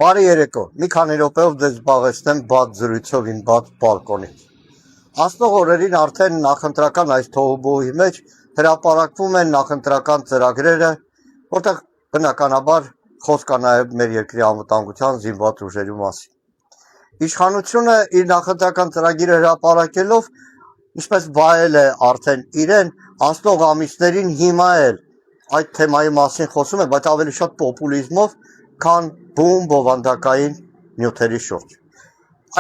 Բարի երեկո, մի քանի րոպեով ձեզ զբաղեցնեմ բաց զրույցով իմ բաց բալկոնից։ Անցնող օրերին արդեն նախընտրական այս թողուբոհի մեջ հրապարակվում են նախընտրական ծրագրերը, որտեղ բնականաբար խոսք կա նաև մեր երկրի անվտանգության զինված ուժերի մասին։ Իշխանությունը իր նախընտրական ծրագիրը հրապարակելով, ինչպես վայել է արդեն իրեն, անցնող ամիսներին հիմա էլ այդ թեմայի մասին խոսում է, բայց ավելի շատ պոպուլիզմով, քան բում բովանդակային նյութերի շուրջ։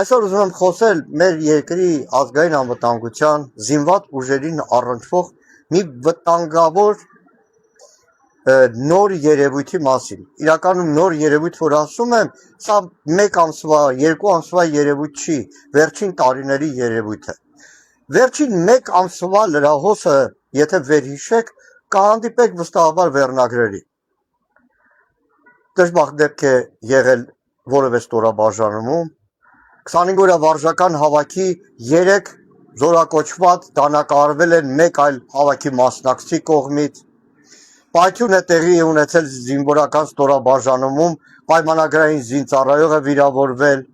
Այսօր ուզում եմ խոսել մեր երկրի ազգային անվտանգության զինված ուժերին առնչվող մի վտանգավոր նոր երևույթի մասին։ Իրականում նոր երևույթ, որ ասում եմ, սա մեկ ամսվա, երկու ամսվա երևույթ չի, վերջին տարիների երևույթ է։ Վերջին մեկ ամսվա լրահոսը, եթե վերհիշեք, կհանդիպեք վստահաբար վերնագրերի։ Դժբախտ դեպք է եղել որևէ ստորաբաժանումում, 25 օրյա վարժական հավաքի 3 զորակոչված դանակահարվել են մեկ այլ հավաքի մասնակցի կողմից, պայթյուն է տեղի ունեցել զինվորական ստորաբաժանումում, պայմանագրային զինծառայողը վիրավորվել,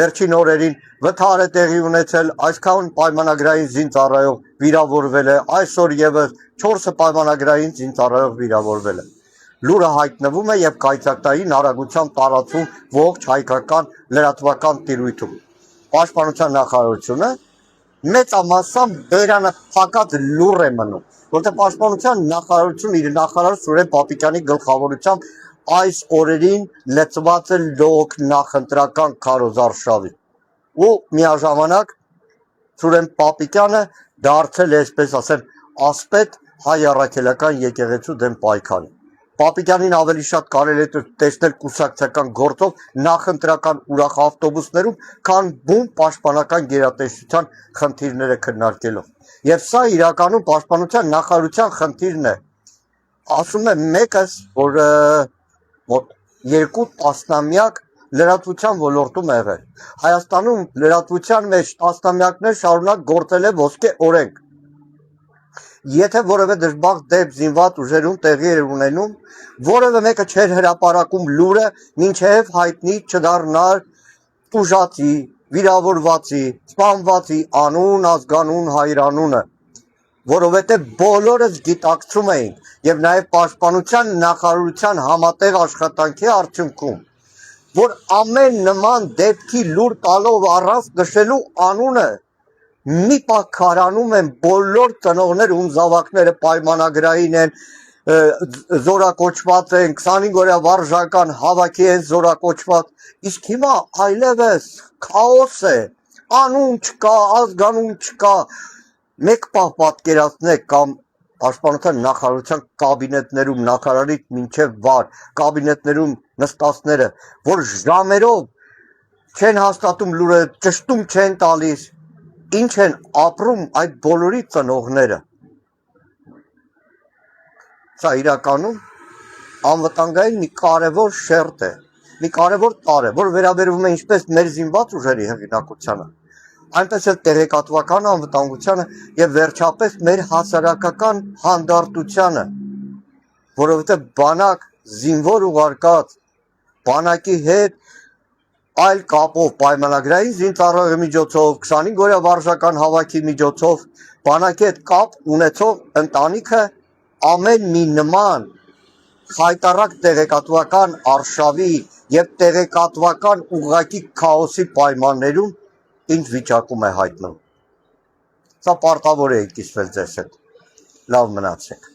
վերջին օրերին վթար է տեղի ունեցել, այսքան պայմանագրային զինծառայող վիրավորվել է, այսօր ևս 4 պայմանագրային զինծառայող վիրավորվել է։ Լուրը հայտնվում է եւ կայծակտային արագությամբ տարածվում ողջ հայկական լրատվական տիրույթում։ Պաշտպանության նախարարությունը մեծամասամբ բերանափակած լուր է մնում, որտեղ պաշտպանության նախարարությունը իր նախարար Սուրեն Պապիկյանի գլխավորությամբ այս օրերին լծված է լոկ նախընտրական քարոզարշավի։ Ու միաժամանակ Սուրեն Պապիկյանը դարձել է, այսպես ասեմ, ասպետ հայ առաքելական եկեղեցու դեմ պայքարի։ Պապիկյանին ավելի շատ կարելի է տեսնել կուսակցական գործով նախընտրական ուրախ ավտոբուսներում, քան բում պաշտպանական գերատեսչության խնդիրները քննարկելով։ Եվ սա իրականում պաշտպանության նախարարության խնդիրն է։ Ասում եմ մեկս, որ մոտ 2 տասնամյակ լրատվության ոլորտում է եղել։ Հայաստանում լրատվության մեջ տասնամյակներ շարունակ գործել է ոսկե օրենք։ Եթե որևէ դժբախտ դեպք զինված ուժերում տեղի էր ունենում, որևէ մեկը չէր հրապարակում լուրը, մինչև հայտնի չդառնար տուժածի, վիրավորվածի, սպանվածի անուն, ազգանուն, հայրանունը, որովհետև բոլորս գիտակցում էին եւ նաեւ պաշտպանության նախարարության համատեղ աշխատանքի արդյունքում, որ ամեն նման դեպքի լուր տալով առանց նշելու անունը մի պահ քարանում են բոլոր ծնողներ, ում զավակները պայմանագրային են, զորակոչված են, 25 օրյա վարժական հավաքի են զորակոչված, իսկ հիմա այլևս քաոս է, անուն չկա, ազգանուն չկա, մեկ պահ պատկերացնեք կամ պաշտպանության նախարարության կաբինետներում նախարարից մինչև վար, կաբինետներում նստածները, որ ժամերով չեն հաստատում լուրը, ճշտում չեն տալիս, ինչ են ապրում այդ բոլորի ծնողները։ Սա իրականում անվտանգային մի կարևոր շերտ է, մի կարևոր տարր է, որ վերաբերվում է ինչպես մեր զինված ուժերի հեղինակությանը, այնպես էլ տեղեկատվական անվտանգությանը եւ վերջապես մեր հասարակական հանդարտությանը, որովհետեւ բանակ զինվոր ուղարկած բանակի հետ այլ կապով պայմանագրային զինծառայողի միջոցով, 25 օրյա վարժական հավաքի միջոցով բանակի հետ կապ ունեցող ընտանիքը ամեն մի նման խայտառակ տեղեկատվական արշավի եւ տեղեկատվական ուղղակի քաոսի պայմաններում ինչ վիճակում է հայտնվում։ Սա պարտավոր է կիսվել ձեզ հետ։ Լավ մնացեք։